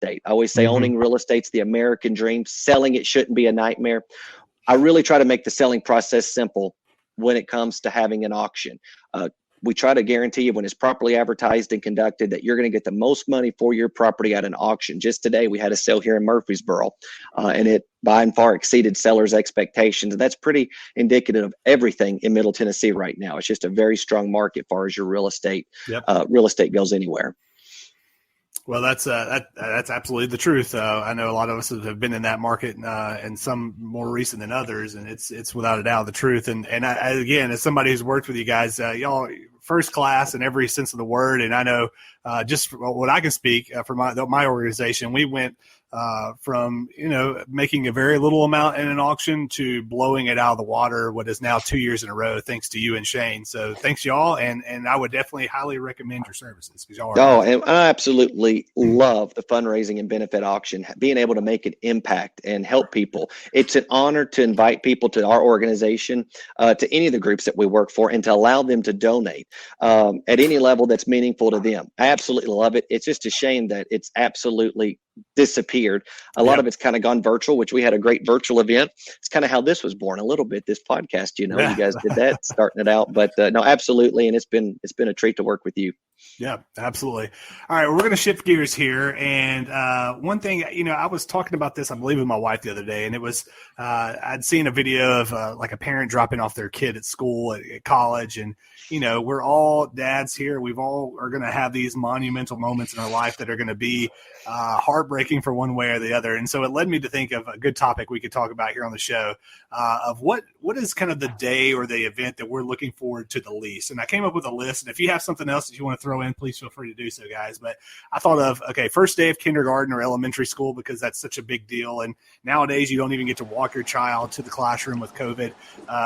estate. I always say owning real estate's the American dream. Selling it shouldn't be a nightmare. I really try to make the selling process simple when it comes to having an auction. We try to guarantee you when it's properly advertised and conducted that you're going to get the most money for your property at an auction. Just today, we had a sale here in Murfreesboro, and it by and far exceeded sellers' expectations. And that's pretty indicative of everything in Middle Tennessee right now. It's just a very strong market as far as your real estate goes anywhere. Well, that's absolutely the truth. I know a lot of us have been in that market, and some more recent than others, and it's without a doubt the truth. And I, again, as somebody who's worked with you guys, y'all first class in every sense of the word. And I know just what I can speak for my organization, we went from making a very little amount in an auction to blowing it out of the water what is now 2 years in a row, thanks to you and Shane. So thanks y'all, and I would definitely highly recommend your services because y'all are and I absolutely love the fundraising and benefit auction, being able to make an impact and help people. It's an honor to invite people to our organization, to any of the groups that we work for, and to allow them to donate at any level that's meaningful to them. I absolutely love it. It's just a shame that it's absolutely disappeared. A lot of it's kind of gone virtual, which we had a great virtual event. It's kind of how this was born a little bit, this podcast, you guys did that, starting it out, but no, absolutely. And it's been a treat to work with you. Yeah, absolutely. All right. We're going to shift gears here. And one thing, I was talking about this, I believe, with my wife the other day, and it was, I'd seen a video of like a parent dropping off their kid at school, at college. And, we're all dads here. We've all are going to have these monumental moments in our life that are going to be heartbreaking for one way or the other. And so it led me to think of a good topic we could talk about here on the show of what is kind of the day or the event that we're looking forward to the least. And I came up with a list. And if you have something else that you want to throw in, please feel free to do so, guys. But I thought of, first day of kindergarten or elementary school, because that's such a big deal. And nowadays you don't even get to walk your child to the classroom with COVID.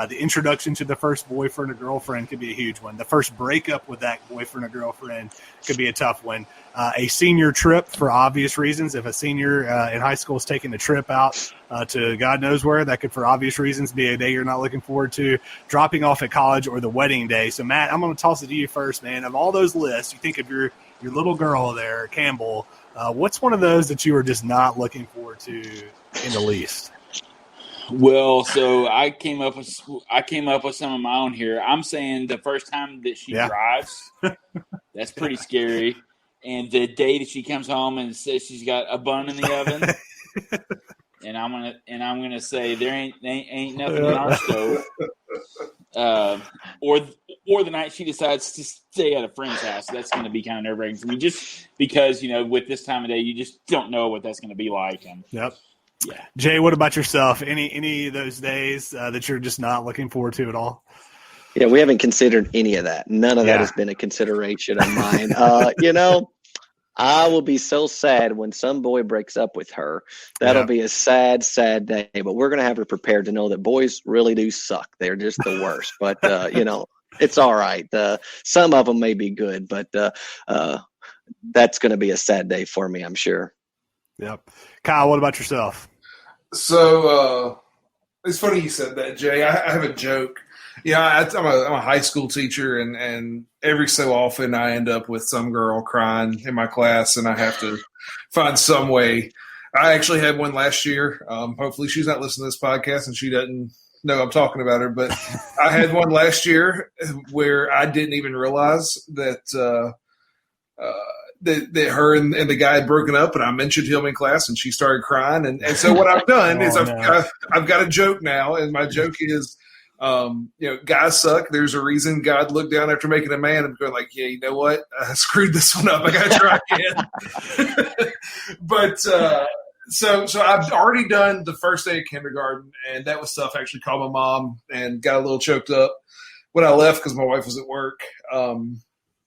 The introduction to the first boyfriend or girlfriend could be a huge one. The first breakup with that boyfriend or girlfriend could be a tough one. A senior trip for obvious reasons. If a senior in high school is taking a trip out to God knows where, that could, for obvious reasons, be a day you're not looking forward to. Dropping off at college or the wedding day. So, Matt, I'm going to toss it to you first, man. Of all those lists, you think of your little girl there, Campbell. What's one of those that you are just not looking forward to in the least? Well, so I came up with some of my own here. I'm saying the first time that she drives, that's pretty scary. And the day that she comes home and says she's got a bun in the oven, and I'm gonna say there ain't nothing in our stove. Or the night she decides to stay at a friend's house, that's going to be kind of nerve-wracking for me, just because with this time of day you just don't know what that's going to be like. And yep. Yeah. Jay, what about yourself? Any of those days that you're just not looking forward to at all? Yeah, we haven't considered any of that. None of that has been a consideration of mine. I will be so sad when some boy breaks up with her. That'll be a sad, sad day. But we're going to have her prepared to know that boys really do suck. They're just the worst. But, it's all right. Some of them may be good, but that's going to be a sad day for me, I'm sure. Yep. Kyle, what about yourself? So it's funny you said that, Jay. I have a joke. I'm a high school teacher, and every so often I end up with some girl crying in my class, and I have to find some way. I actually had one last year. Hopefully she's not listening to this podcast and she doesn't know I'm talking about her, but I had one last year where I didn't even realize that that her and the guy had broken up, and I mentioned him in class, and she started crying. And so what I've done is I've got a joke now, and my joke is, guys suck. There's a reason God looked down after making a man and going like, yeah, you know what? I screwed this one up. I got to try again. But so I've already done the first day of kindergarten, and that was stuff I actually called my mom and got a little choked up when I left because my wife was at work.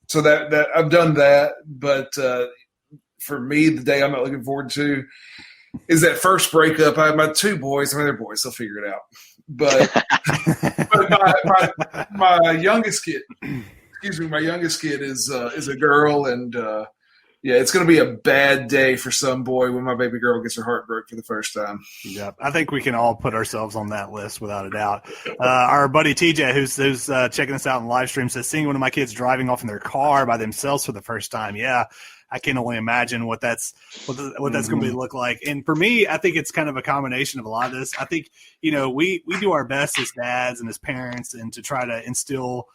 So that I've done that. But for me, the day I'm not looking forward to is that first breakup. I have my two boys. I mean, they're boys. They'll figure it out. But my youngest kid, my youngest kid is a girl, and it's going to be a bad day for some boy when my baby girl gets her heart broke for the first time. Yeah, I think we can all put ourselves on that list without a doubt. Our buddy TJ, who's checking us out in live stream, says seeing one of my kids driving off in their car by themselves for the first time. Yeah. I can only imagine what that's going to look like. And for me, I think it's kind of a combination of a lot of this. I think, we do our best as dads and as parents and to try to instill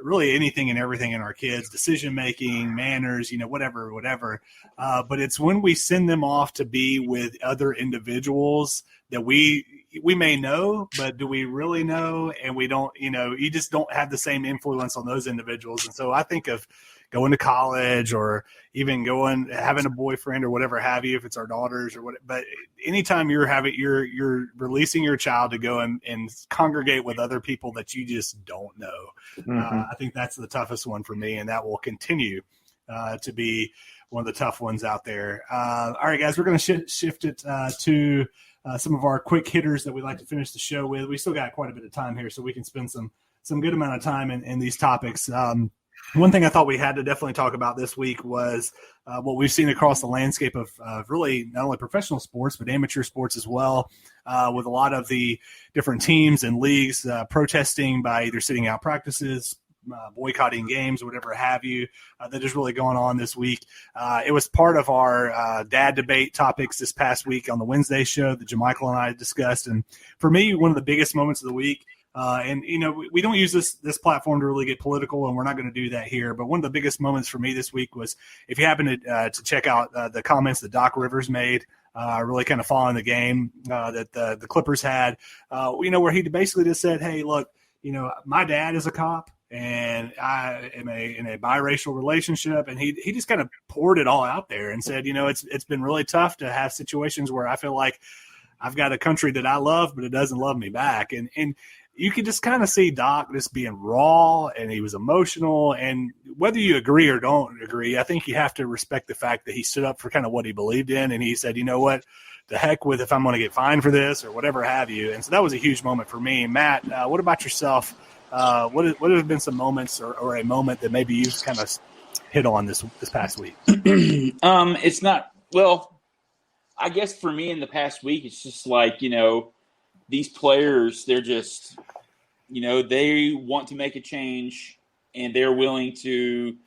really anything and everything in our kids, decision-making, manners, whatever. But it's when we send them off to be with other individuals that we may know, but do we really know? And we don't, you just don't have the same influence on those individuals. And so I think of going to college or even having a boyfriend or whatever have you, if it's our daughters or what, but anytime you're releasing your child to go and congregate with other people that you just don't know. I think that's the toughest one for me. And that will continue to be one of the tough ones out there. All right, guys, we're going to shift it to some of our quick hitters that we'd like to finish the show with. We still got quite a bit of time here, so we can spend some good amount of time in these topics. One thing I thought we had to definitely talk about this week was what we've seen across the landscape of really not only professional sports, but amateur sports as well, with a lot of the different teams and leagues protesting by either sitting out practices, boycotting games, whatever have you, that is really going on this week. It was part of our dad debate topics this past week on the Wednesday show that Jamichael and I discussed. And for me, one of the biggest moments of the week, and we don't use this platform to really get political, and we're not going to do that here. But one of the biggest moments for me this week was, if you happen to check out the comments that Doc Rivers made, really kind of following the game that the Clippers had, where he basically just said, "Hey, look, my dad is a cop, and I am in a biracial relationship," and he just kind of poured it all out there and said, it's been really tough to have situations where I feel like I've got a country that I love, but it doesn't love me back, and you could just kind of see Doc just being raw, and he was emotional. And whether you agree or don't agree, I think you have to respect the fact that he stood up for kind of what he believed in. And he said, what, the heck with if I'm going to get fined for this or whatever have you. And so that was a huge moment for me. Matt, what about yourself? What have been some moments or a moment that maybe you've kind of hit on this past week? It's not, well, I guess for me in the past week, it's just like, these players, they're just, they want to make a change, and they're willing to,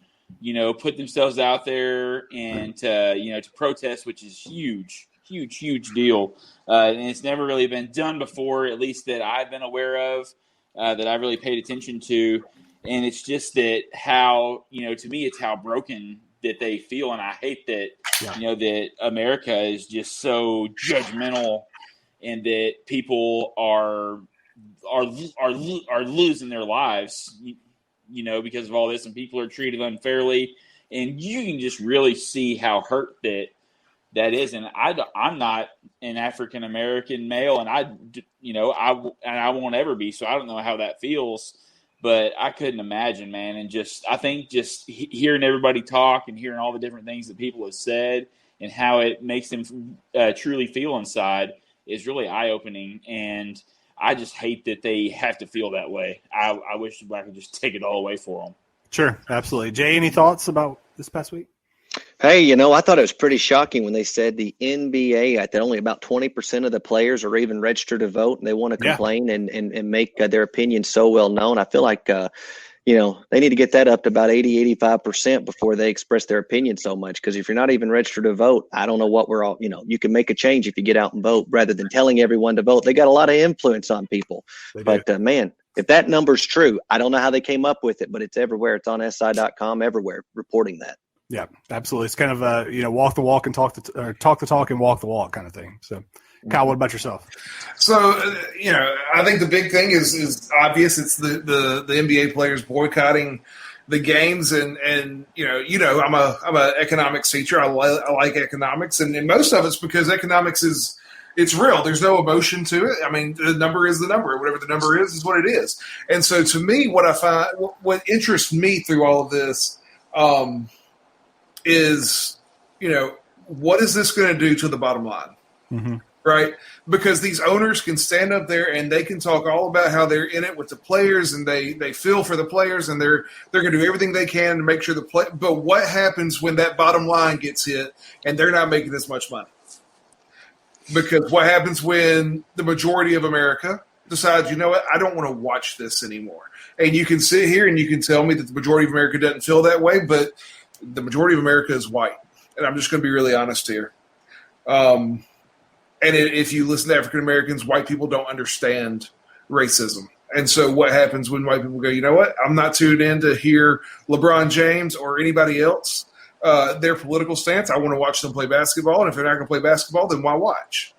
put themselves out there and to protest, which is huge deal. And it's never really been done before, at least that I've been aware of, that I've really paid attention to. And it's just that how, to me, it's how broken that they feel. And I hate that, that America is just so judgmental, and that people are losing their lives, because of all this, and people are treated unfairly, and you can just really see how hurt that is. And I'm not an African American male, and I won't ever be, so I don't know how that feels, but I couldn't imagine, man. And I think hearing everybody talk and hearing all the different things that people have said and how it makes them truly feel inside is really eye-opening, and I just hate that they have to feel that way. I wish I could just take it all away for them. Sure, absolutely. Jay, any thoughts about this past week? Hey, I thought it was pretty shocking when they said the NBA, that only about 20% of the players are even registered to vote, and they want to complain and make their opinion so well known. I feel like they need to get that up to about 80-85% before they express their opinion so much. Because if you're not even registered to vote, I don't know what we're all, you can make a change if you get out and vote rather than telling everyone to vote. They got a lot of influence on people. But man, if that number's true, I don't know how they came up with it, but it's everywhere. It's on SI.com, everywhere reporting that. Yeah, absolutely. It's kind of walk the walk and talk the talk and walk the walk kind of thing. So, Kyle, what about yourself? So, I think the big thing is obvious. It's the NBA players boycotting the games, and I'm a economics teacher. I like economics, and most of it's because economics it's real. There's no emotion to it. I mean, the number is the number. Whatever the number is what it is. And so, to me, what interests me through all of this is, what is this going to do to the bottom line? Mm-hmm. Right? Because these owners can stand up there and they can talk all about how they're in it with the players, and they feel for the players, and they're going to do everything they can to make sure but what happens when that bottom line gets hit and they're not making as much money? Because what happens when the majority of America decides, you know what, I don't want to watch this anymore? And you can sit here and you can tell me that the majority of America doesn't feel that way, but the majority of America is white. And I'm just going to be really honest here. If you listen to African Americans, white people don't understand racism. And so what happens when white people go, you know what, I'm not tuned in to hear LeBron James or anybody else, their political stance. I want to watch them play basketball. And if they're not going to play basketball, then why watch?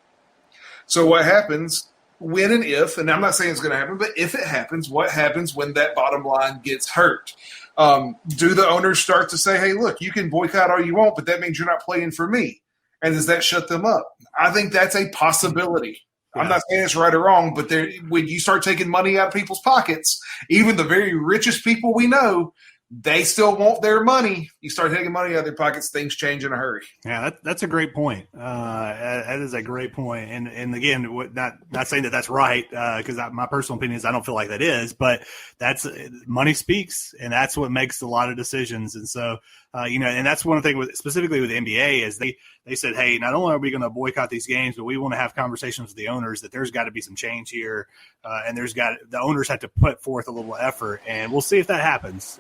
So what happens when and if, and I'm not saying it's going to happen, but if it happens, what happens when that bottom line gets hurt? Do the owners start to say, hey, look, you can boycott all you want, but that means you're not playing for me? And does that shut them up? I think that's a possibility. Yeah. I'm not saying it's right or wrong, but when you start taking money out of people's pockets, even the very richest people we know, they still want their money. You start taking money out of their pockets, things change in a hurry. Yeah, that's a great point. That is a great point. And again, not saying that that's right, because my personal opinion is I don't feel like that is, but that's money speaks, and that's what makes a lot of decisions. And so, and that's one thing specifically with the NBA is they said, hey, not only are we going to boycott these games, but we want to have conversations with the owners that there's got to be some change here, and the owners have to put forth a little effort, and we'll see if that happens.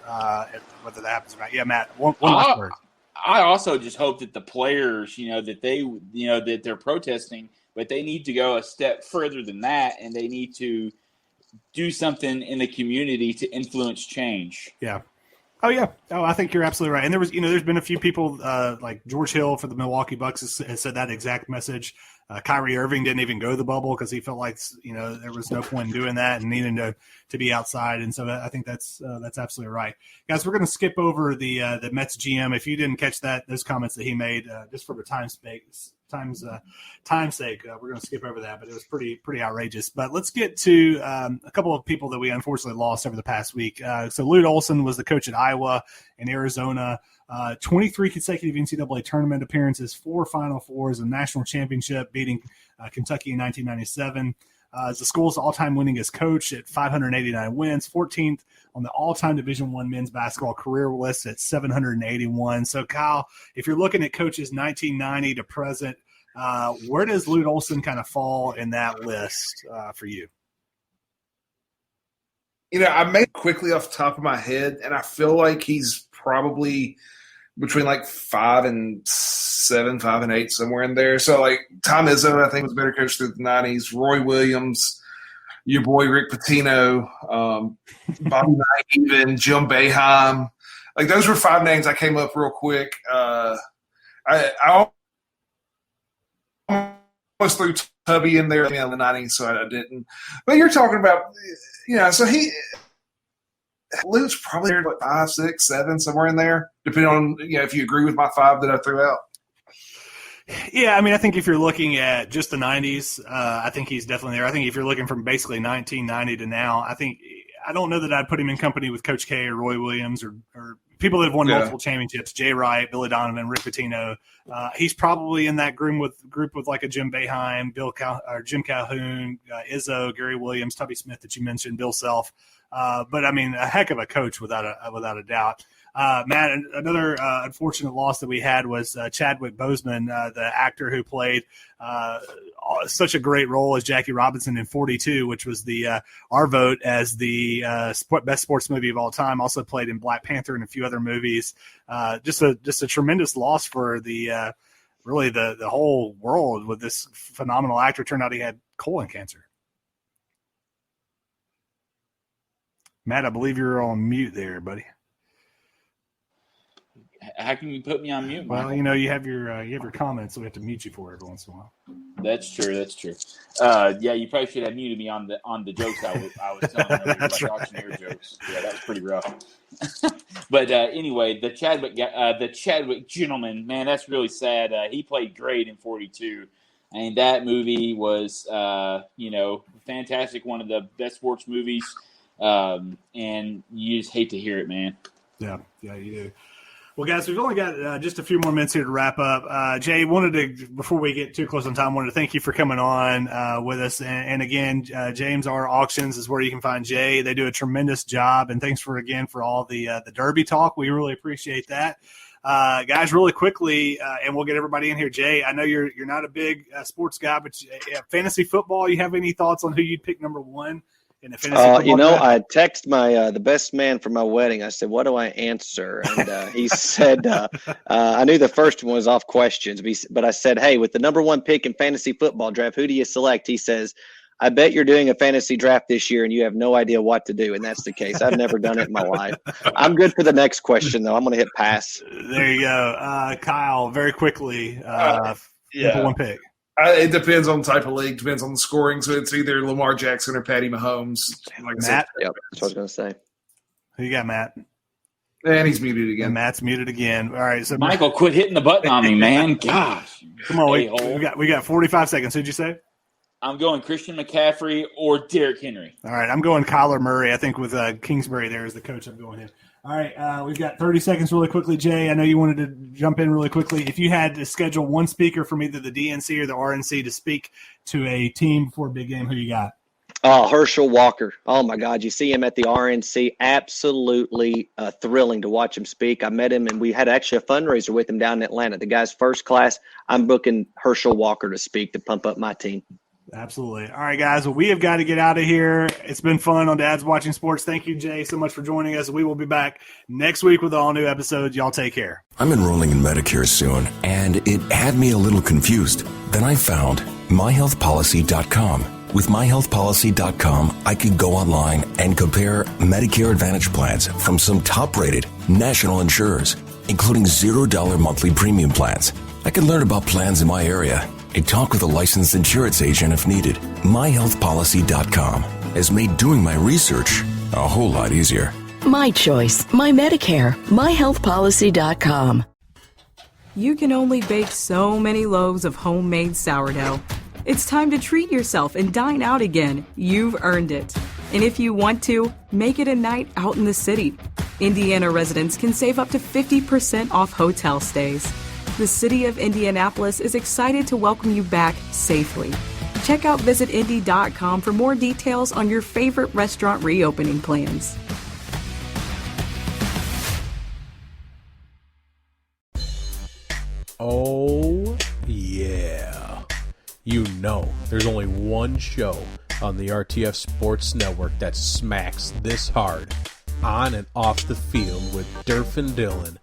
Whether that happens or not. Yeah, Matt. One last word. I also just hope that the players, that they're protesting, but they need to go a step further than that, and they need to do something in the community to influence change. Yeah. Oh, yeah. Oh, I think you're absolutely right. And there was, there's been a few people like George Hill for the Milwaukee Bucks has said that exact message. Kyrie Irving didn't even go to the bubble because he felt like, there was no point in doing that and needing to be outside. And so I think that's absolutely right. Guys, we're going to skip over the Mets GM. If you didn't catch those comments that he made, just for the time's sake, we're going to skip over that, but it was pretty outrageous. But let's get to a couple of people that we unfortunately lost over the past week. So Lute Olson was the coach at Iowa and Arizona. 23 consecutive NCAA tournament appearances, 4 Final Fours, a national championship, beating Kentucky in 1997. As the school's all-time winningest coach at 589 wins, 14th on the all-time Division I men's basketball career list at 781. So, Kyle, if you're looking at coaches 1990 to present, where does Lute Olson kind of fall in that list for you? I made quickly off the top of my head, and I feel like he's probably between like 5 and 7, 5 and 8, somewhere in there. So like Tom Izzo, I think, was a better coach through the 90s. Roy Williams, your boy Rick Pitino, Bobby Knight, even Jim Boeheim. Like those were 5 names I came up real quick. I almost threw Tubby in there in the 90s, so I didn't. But you're talking about, so Lute's probably there like 5, 6, 7, somewhere in there, depending on if you agree with my 5 that I threw out. Yeah, I mean, I think if you're looking at just the 90s, I think he's definitely there. I think if you're looking from basically 1990 to now, I don't know that I'd put him in company with Coach K or Roy Williams or people that have won multiple championships, Jay Wright, Billy Donovan, Rick Pitino. He's probably in that group with like a Jim Boeheim, Jim Calhoun, Izzo, Gary Williams, Tubby Smith that you mentioned, Bill Self. But I mean, a heck of a coach without a doubt. Matt, another unfortunate loss that we had was Chadwick Boseman, the actor who played such a great role as Jackie Robinson in 42, which was our vote as the best sports movie of all time. Also played in Black Panther and a few other movies. Just a tremendous loss for the whole world with this phenomenal actor. Turned out he had colon cancer. Matt, I believe you're on mute there, buddy. How can you put me on mute, Michael? Well, you have your comments, so we have to mute you for every once in a while. That's true. Yeah, you probably should have muted me on the jokes I was telling you, like auctioneer jokes. Yeah, that was pretty rough. But anyway, the Chadwick gentleman, man, that's really sad. He played great in 42. I mean, that movie was fantastic, one of the best sports movies. And you just hate to hear it, man. Yeah, you do. Well, guys, we've only got just a few more minutes here to wrap up. Jay, before we get too close on time, wanted to thank you for coming on with us. And again, James R. Auctions is where you can find Jay. They do a tremendous job. And thanks for all the Derby talk. We really appreciate that. Guys, really quickly, and we'll get everybody in here. Jay, I know you're not a big sports guy, but fantasy football, you have any thoughts on who you'd pick number 1 in the fantasy football draft? I text my the best man for my wedding. I said, "What do I answer?" And he said, "I knew the first one was off questions, but I said, hey, with the number one pick in fantasy football draft, who do you select?" He says, "I bet you're doing a fantasy draft this year and you have no idea what to do." And that's the case. I've never done it in my life. I'm good for the next question, though. I'm going to hit pass. There you go. Kyle, very quickly, number one pick. It depends on the type of league, depends on the scoring. So it's either Lamar Jackson or Patty Mahomes. Like Matt? Yep, that's what I was going to say. Who you got, Matt? And he's muted again. And Matt's muted again. All right. So Michael, quit hitting the button on me, man. Gosh. Come on. We got 45 seconds. Who'd you say? I'm going Christian McCaffrey or Derrick Henry. All right. I'm going Kyler Murray. I think with Kingsbury there as the coach, I'm going him. All right, we've got 30 seconds really quickly. Jay, I know you wanted to jump in really quickly. If you had to schedule one speaker from either the DNC or the RNC to speak to a team before a big game, who you got? Herschel Walker. Oh, my God. You see him at the RNC. Absolutely thrilling to watch him speak. I met him, and we had actually a fundraiser with him down in Atlanta. The guy's first class. I'm booking Herschel Walker to speak to pump up my team. Absolutely. All right, guys. Well, we have got to get out of here. It's been fun on Dad's Watching Sports. Thank you, Jay, so much for joining us. We will be back next week with all new episodes. Y'all take care. I'm enrolling in Medicare soon, and it had me a little confused. Then I found myhealthpolicy.com. With myhealthpolicy.com, I could go online and compare Medicare Advantage plans from some top-rated national insurers, including $0 monthly premium plans. I can learn about plans in my area and talk with a licensed insurance agent if needed. MyHealthPolicy.com has made doing my research a whole lot easier. My choice, my Medicare, MyHealthPolicy.com. You can only bake so many loaves of homemade sourdough. It's time to treat yourself and dine out again. You've earned it. And if you want to, make it a night out in the city. Indiana residents can save up to 50% off hotel stays. The City of Indianapolis is excited to welcome you back safely. Check out visitindy.com for more details on your favorite restaurant reopening plans. Oh, yeah. You know, there's only one show on the RTF Sports Network that smacks this hard on and off the field with Durf and Dylan.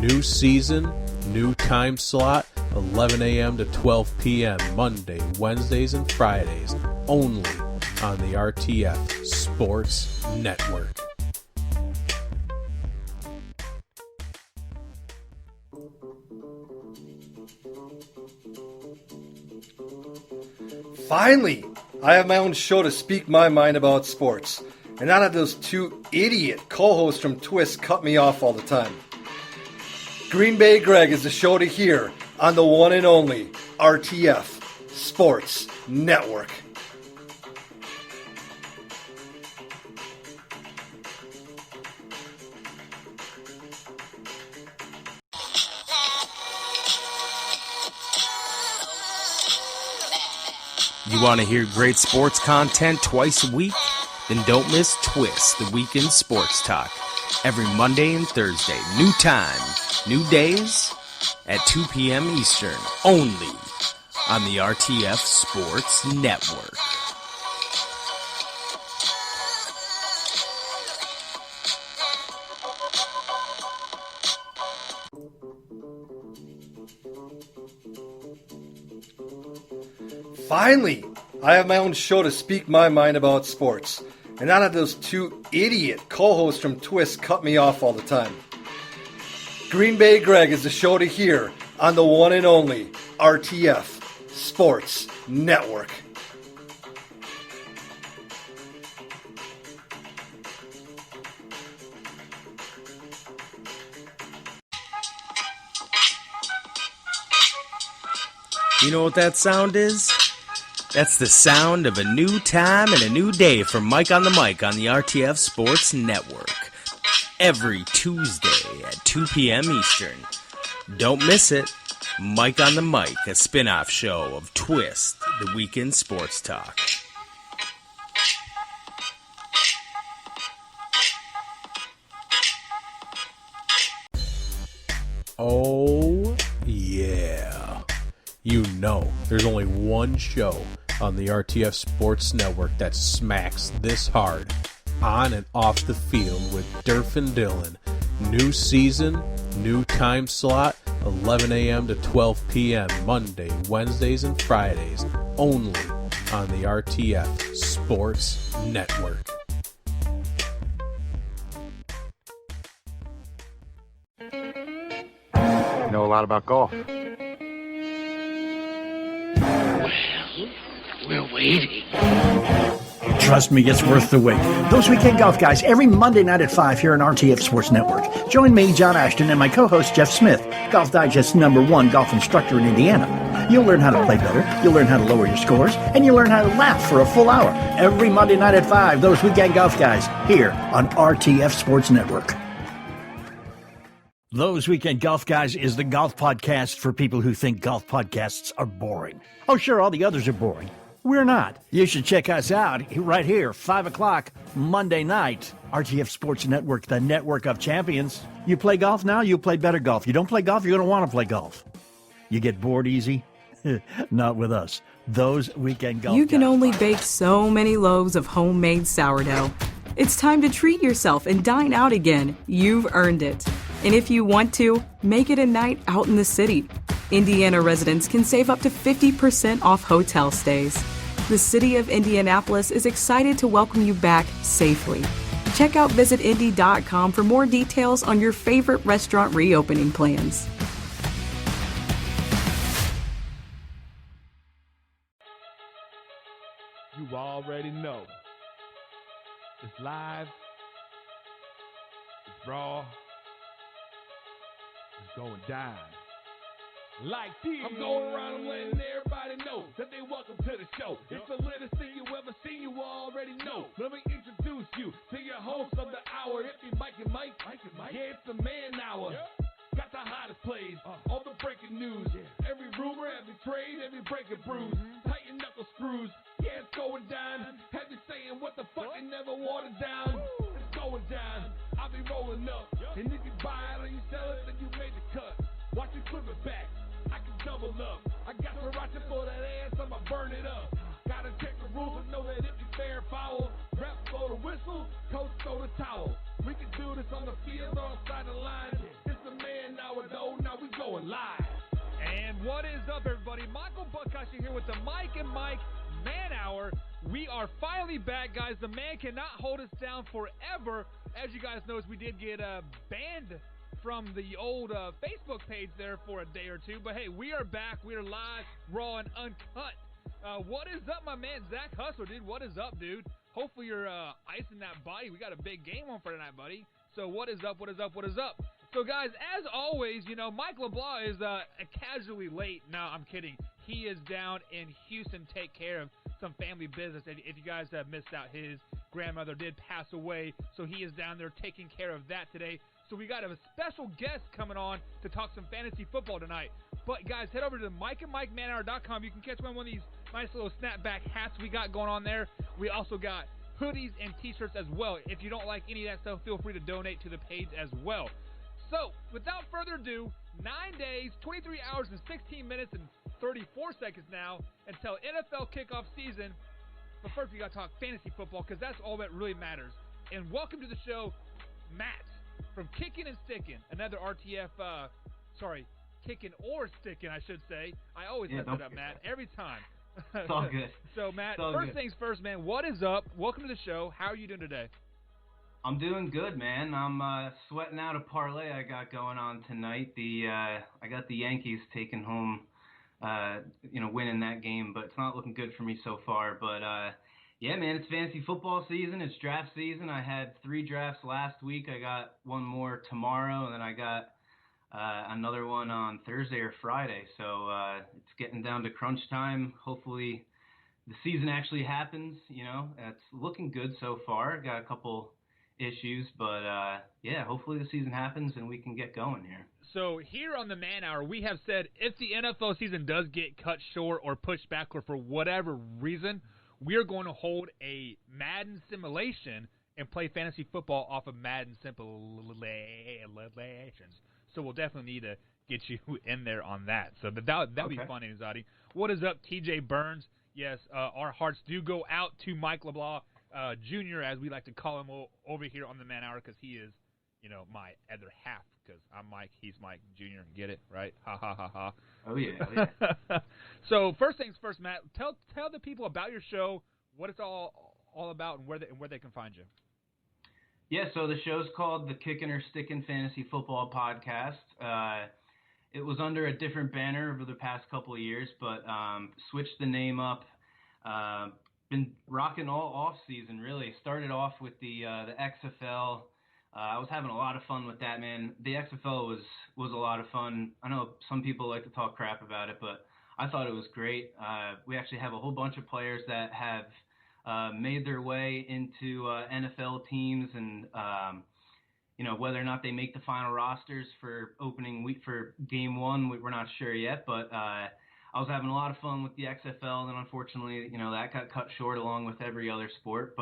New season, new time slot, 11 a.m. to 12 p.m. Monday, Wednesdays, and Fridays, only on the RTF Sports Network. Finally, I have my own show to speak my mind about sports, and not have those two idiot co-hosts from Twist cut me off all the time. Green Bay Greg is the show to hear on the one and only RTF Sports Network. You want to hear great sports content twice a week? Then don't miss Twist, the weekend sports talk. Every Monday and Thursday. New time, new days at 2 p.m. Eastern. Only on the RTF Sports Network. Finally, I have my own show to speak my mind about sports, and not have those two idiot co-hosts from Twist cut me off all the time. Green Bay Greg is the show to hear on the one and only RTF Sports Network. You know what that sound is? That's the sound of a new time and a new day for Mike on the Mic on the RTF Sports Network. Every Tuesday at 2 p.m. Eastern. Don't miss it. Mike on the Mic, a spin-off show of Twist, the weekend sports talk. Oh, yeah. You know, there's only one show on the RTF Sports Network that smacks this hard on and off the field with Durf and Dylan. New season, new time slot, 11 a.m. to 12 p.m. Monday, Wednesdays, and Fridays, only on the RTF Sports Network. Know a lot about golf. We're waiting. Trust me, it's worth the wait. Those Weekend Golf Guys, every Monday night at 5 here on RTF Sports Network. Join me, John Ashton, and my co-host, Jeff Smith, Golf Digest's #1 golf instructor in Indiana. You'll learn how to play better, you'll learn how to lower your scores, and you'll learn how to laugh for a full hour. Every Monday night at 5, Those Weekend Golf Guys, here on RTF Sports Network. Those Weekend Golf Guys is the golf podcast for people who think golf podcasts are boring. Oh, sure, all the others are boring. We're not. You should check us out right here, 5 o'clock, Monday night. RTF Sports Network, the network of champions. You play golf now, you play better golf. You don't play golf, you're going to want to play golf. You get bored easy? Not with us. Those Weekend Golf Guys. You can only bake so many loaves of homemade sourdough. It's time to treat yourself and dine out again. You've earned it. And if you want to, make it a night out in the city. Indiana residents can save up to 50% off hotel stays. The City of Indianapolis is excited to welcome you back safely. Check out visitindy.com for more details on your favorite restaurant reopening plans. You already know. It's live. It's raw. It's going down. Like this. I'm going around and letting everybody know that they welcome to the show. It's the latest thing you ever seen, you already know. Let me introduce you to your host of the hour. If you Mike and Mike. Yeah, it's the man hour. Got the hottest plays, all the breaking news. Every rumor, every trade, every breaking bruise. Tighten knuckle screws. Yeah, it's going down. Have you saying what the fuck and never watered down? It's going down. I'll be rolling up. And if you buy it or you sell it, then you made the cut. Watch me flip it back. I can double up. I got sriracha for that ass, I'ma burn it up. Gotta check the rules and know that if you fair foul, ref blow the whistle, coach throw the towel. We can do this on the field or outside the line. It's the man hour though, now we going live. And what is up, everybody? Michael Buckhuizen here with the Mike and Mike Man Hour. We are finally back, guys. The man cannot hold us down forever. As you guys know, we did get banned from the old Facebook page there for a day or two. But, hey, we are back. We are live, raw, and uncut. What is up, my man, Zach Hustler, dude? What is up, dude? Hopefully you're icing that body. We got a big game on for tonight, buddy. So what is up, what is up, what is up? So, guys, as always, you know, Mike LeBlanc is casually late. No, I'm kidding. He is down in Houston, take care of some family business. And if you guys have missed out, his grandmother did pass away, so he is down there taking care of that today. So we got a special guest coming on to talk some fantasy football tonight. But, guys, head over to mikeandmikemanhour.com. You can catch one of these nice little snapback hats we got going on there. We also got hoodies and T-shirts as well. If you don't like any of that stuff, feel free to donate to the page as well. So, without further ado, 9 days, 23 hours, and 16 minutes, and 34 seconds now until NFL kickoff season. But first, we got to talk fantasy football because that's all that really matters. And welcome to the show, Matt from Kicking and Sticking, another RTF, Kicking or Sticking, I should say. I always mess it up, Matt, every time. It's all good. So, Matt, first things first, man, what is up? Welcome to the show. How are you doing today? I'm doing good, man. I'm sweating out a parlay I got going on tonight. I got the Yankees taking home, winning that game, but it's not looking good for me so far. But yeah, man, it's fantasy football season. It's draft season. I had 3 drafts last week. I got one more tomorrow, and then I got another one on Thursday or Friday. So it's getting down to crunch time. Hopefully the season actually happens. You know, it's looking good so far. Got a couple issues, but yeah, hopefully the season happens and we can get going here. So here on the Man Hour, we have said if the NFL season does get cut short or pushed back or for whatever reason, we are going to hold a Madden simulation and play fantasy football off of Madden simulations. So we'll definitely need to get you in there on that. So that'll be fun, anxiety. What is up, TJ Burns? Yes, our hearts do go out to Mike LeBlanc Jr., as we like to call him over here on the Man Hour, because he is, my other half. Because I'm Mike, he's Mike Jr. Get it, right? Ha ha ha ha. Oh yeah. So first things first, Matt. Tell the people about your show, what it's all about, and where they can find you. Yeah, so the show's called the Kickin' or Stickin' Fantasy Football Podcast. It was under a different banner over the past couple of years, but switched the name up. Been rocking all off season, really. Started off with the XFL. I was having a lot of fun with that, man. The XFL was a lot of fun. I know some people like to talk crap about it, but I thought it was great. We actually have a whole bunch of players that have made their way into NFL teams, and whether or not they make the final rosters for opening week for game one, we're not sure yet. But I was having a lot of fun with the XFL, and then unfortunately, that got cut short along with every other sport.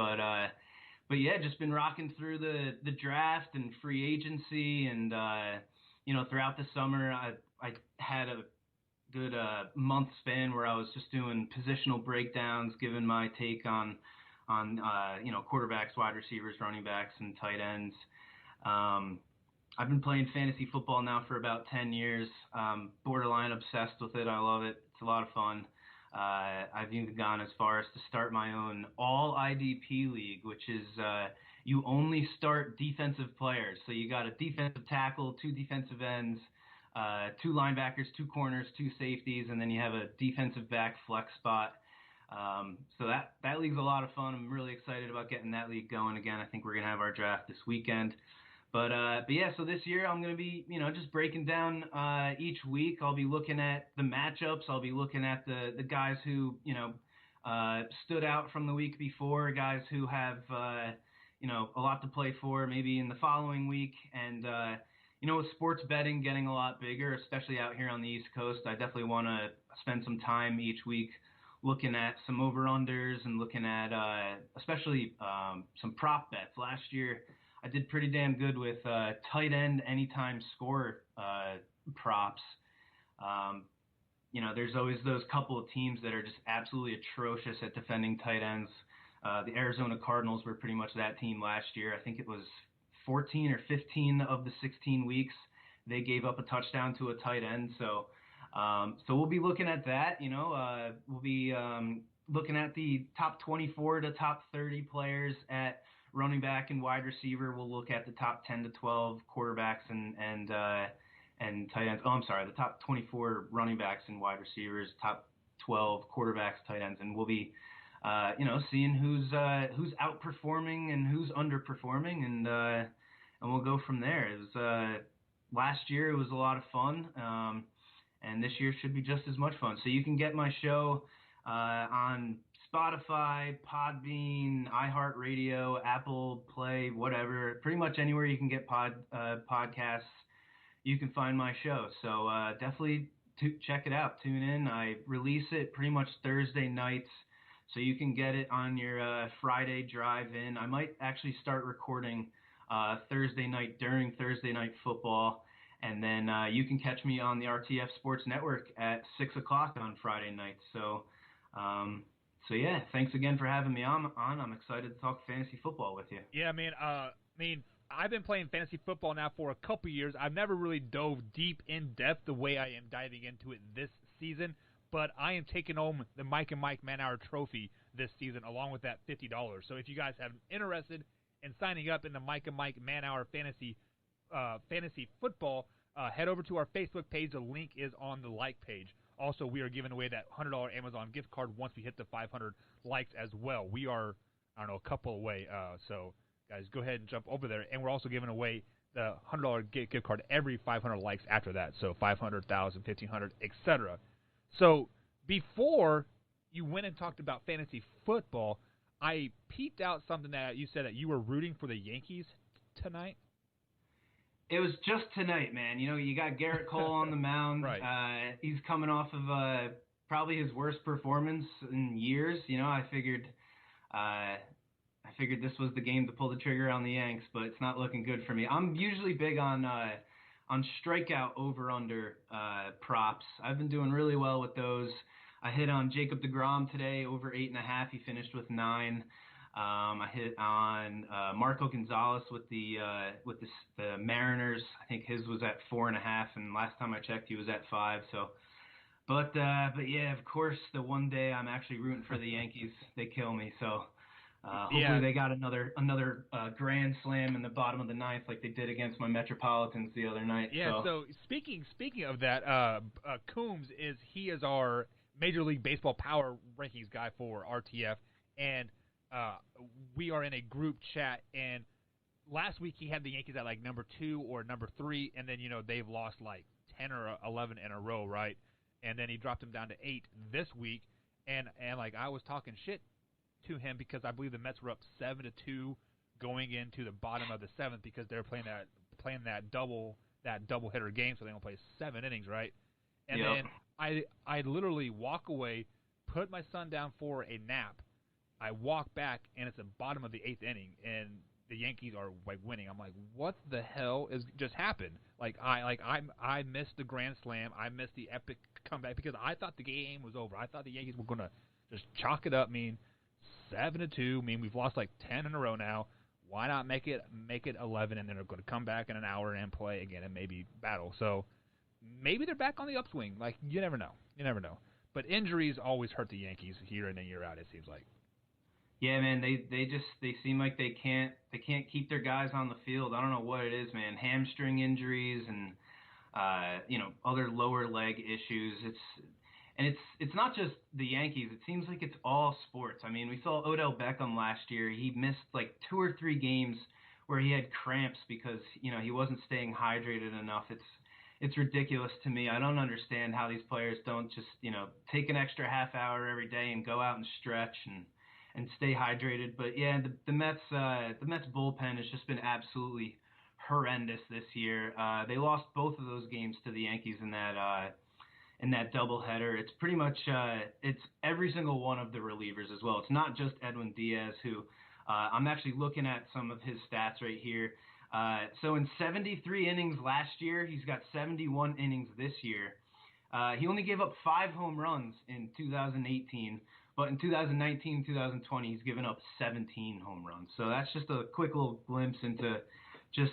But yeah, just been rocking through the draft and free agency, and throughout the summer, I had a good month span where I was just doing positional breakdowns, giving my take on quarterbacks, wide receivers, running backs, and tight ends. I've been playing fantasy football now for about 10 years. Borderline obsessed with it. I love it. It's a lot of fun. I've even gone as far as to start my own all IDP league, which is you only start defensive players. So you got a defensive tackle, 2 defensive ends, 2 linebackers, 2 corners, 2 safeties, and then you have a defensive back flex spot. So that league's a lot of fun. I'm really excited about getting that league going again. I think we're going to have our draft this weekend. But yeah, so this year I'm going to be, just breaking down each week. I'll be looking at the matchups. I'll be looking at the guys who, stood out from the week before, guys who have, a lot to play for maybe in the following week. And, with sports betting getting a lot bigger, especially out here on the East Coast, I definitely want to spend some time each week looking at some over-unders and looking at especially some prop bets. Last year, I did pretty damn good with tight end anytime score props. There's always those couple of teams that are just absolutely atrocious at defending tight ends. The Arizona Cardinals were pretty much that team last year. I think it was 14 or 15 of the 16 weeks they gave up a touchdown to a tight end. So we'll be looking at that. We'll be looking at the top 24 to top 30 players at running back and wide receiver. We'll look at the top 10 to 12 quarterbacks and tight ends. Oh, I'm sorry, the top 24 running backs and wide receivers, top 12 quarterbacks, tight ends, and we'll be, seeing who's outperforming and who's underperforming, and we'll go from there. It was last year. It was a lot of fun, and this year should be just as much fun. So you can get my show on Spotify, Podbean, iHeartRadio, Apple Play, whatever. Pretty much anywhere you can get podcasts, you can find my show. So definitely check it out. Tune in. I release it pretty much Thursday nights, so you can get it on your Friday drive-in. I might actually start recording Thursday night during Thursday Night Football, and then you can catch me on the RTF Sports Network at 6 o'clock on Friday night. So yeah, thanks again for having me on. I'm excited to talk fantasy football with you. Yeah, man. I've been playing fantasy football now for a couple years. I've never really dove deep in depth the way I am diving into it this season, but I am taking home the Mike and Mike Man Hour trophy this season along with that $50. So if you guys have interested in signing up in the Mike and Mike Man Hour fantasy football, head over to our Facebook page. The link is on the like page. Also, we are giving away that $100 Amazon gift card once we hit the 500 likes as well. We are, a couple away. So, guys, go ahead and jump over there. And we're also giving away the $100 gift card every 500 likes after that. So 500, 1,000, 1,500, etc. So before you went and talked about fantasy football, I peeped out something that you said that you were rooting for the Yankees tonight. It was just tonight, man. You got Garrett Cole on the mound. Right. He's coming off of probably his worst performance in years. I figured this was the game to pull the trigger on the Yanks, but it's not looking good for me. I'm usually big on strikeout over/under props. I've been doing really well with those. I hit on Jacob deGrom today, over 8.5. He finished with 9. I hit on Marco Gonzalez with the Mariners. I think his was at 4.5, and last time I checked, he was at 5. So, but yeah, of course, the one day I'm actually rooting for the Yankees, they kill me. So hopefully they got another grand slam in the bottom of the ninth, like they did against my Metropolitans the other night. Yeah. So speaking of that, Coombs is our Major League Baseball power rankings guy for RTF, and we are in a group chat, and last week he had the Yankees at like number 2 or number 3, and then they've lost like 10 or 11 in a row, right? And then he dropped them down to 8 this week, and like I was talking shit to him because I believe the Mets were up 7-2 going into the bottom of the 7th because they're playing that double hitter game, so they don't play 7 innings, right? And then I literally walk away, put my son down for a nap. I walk back, and it's the bottom of the 8th inning, and the Yankees are like winning. I'm like, what the hell is just happened? I missed the grand slam. I missed the epic comeback because I thought the game was over. I thought the Yankees were gonna just chalk it up. 7-2. We've lost like 10 in a row now. Why not make it 11, and then they're going to come back in an hour and play again and maybe battle. So maybe they're back on the upswing. Like, you never know. But injuries always hurt the Yankees year in and year out, it seems like. Yeah, man, they seem like they can't keep their guys on the field. I don't know what it is, man. Hamstring injuries and other lower leg issues. It's not just the Yankees. It seems like it's all sports. We saw Odell Beckham last year. He missed like 2 or 3 games where he had cramps because he wasn't staying hydrated enough. It's ridiculous to me. I don't understand how these players don't just take an extra half hour every day and go out and stretch and stay hydrated. But yeah, the Mets bullpen has just been absolutely horrendous this year. They lost both of those games to the Yankees in that doubleheader. It's pretty much it's every single one of the relievers as well. It's not just Edwin Diaz, who I'm actually looking at some of his stats right here. So in 73 innings last year, he's got 71 innings this year. He only gave up 5 home runs in 2018, but in 2019, 2020, he's given up 17 home runs. So that's just a quick little glimpse into just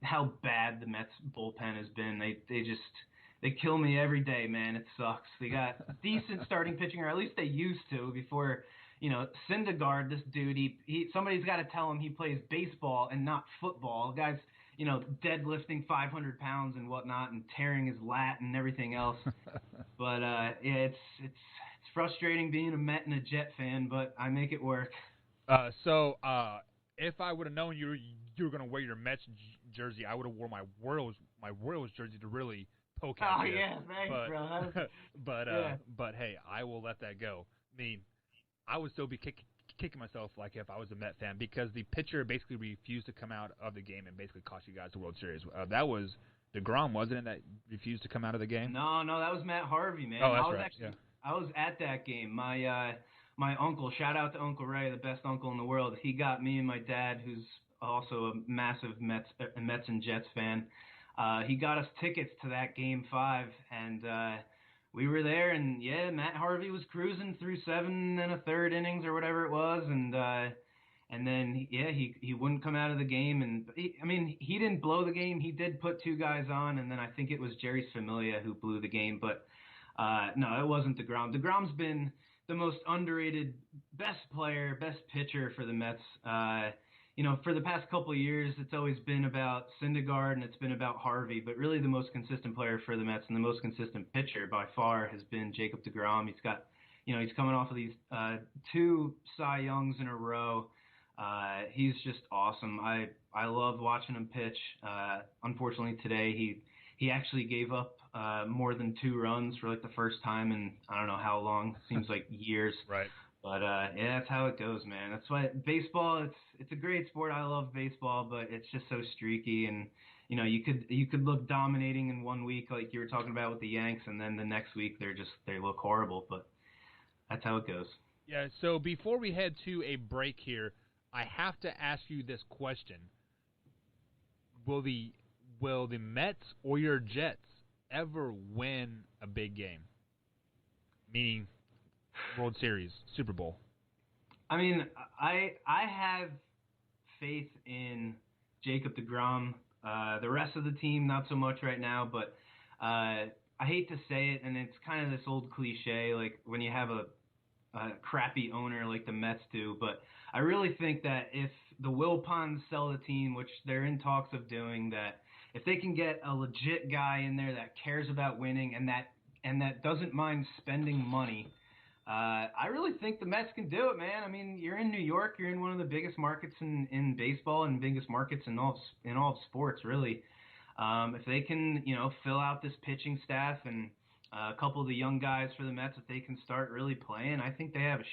how bad the Mets bullpen has been. They kill me every day, man. It sucks. They got decent starting pitching, or at least they used to before. Syndergaard, this dude, somebody's got to tell him he plays baseball and not football. The guy's, deadlifting 500 pounds and whatnot and tearing his lat and everything else. But yeah, it's frustrating being a Met and a Jet fan, but I make it work. So if I would have known you were going to wear your Mets jersey, I would have worn my Royals jersey to really poke at you. Oh yeah, thanks, bro. But hey, I will let that go. I would still be kicking myself like if I was a Met fan because the pitcher basically refused to come out of the game and basically cost you guys the World Series. That was deGrom, wasn't it, that refused to come out of the game? No, that was Matt Harvey, man. Oh, that's right. I was at that game. My uncle, shout out to Uncle Ray, the best uncle in the world. He got me and my dad, who's also a massive Mets and Jets fan. He got us tickets to that Game 5, and we were there, and yeah, Matt Harvey was cruising through 7 1/3 innings or whatever it was, and then he wouldn't come out of the game, and he didn't blow the game. He did put 2 guys on, and then I think it was Jerry Familia who blew the game, but no, it wasn't deGrom. deGrom's been the most underrated, best player, best pitcher for the Mets. For the past couple of years, it's always been about Syndergaard and it's been about Harvey, but really the most consistent player for the Mets and the most consistent pitcher by far has been Jacob deGrom. He's got, he's coming off of these 2 Cy Youngs in a row. He's just awesome. I love watching him pitch. Unfortunately today, he actually gave up more than 2 runs for like the first time in I don't know how long. Seems like years. Right. But yeah, that's how it goes, man. That's why baseball. It's a great sport. I love baseball, but it's just so streaky, and you could look dominating in one week, like you were talking about with the Yanks, and then the next week they look horrible. But that's how it goes. Yeah. So before we head to a break here, I have to ask you this question: Will the Mets or your Jets ever win a big game? meaning World Series, Super Bowl? I mean, I have faith in Jacob deGrom. The rest of the team, not so much right now, but I hate to say it, and it's kind of this old cliche, like when you have a crappy owner like the Mets do, but I really think that if the Wilpons sell the team, which they're in talks of doing, that if they can get a legit guy in there that cares about winning and that doesn't mind spending money, I really think the Mets can do it, man. I mean, you're in New York, you're in one of the biggest markets in baseball and biggest markets in all of sports, really. If they can, fill out this pitching staff and a couple of the young guys for the Mets, if they can start really playing, I think they have a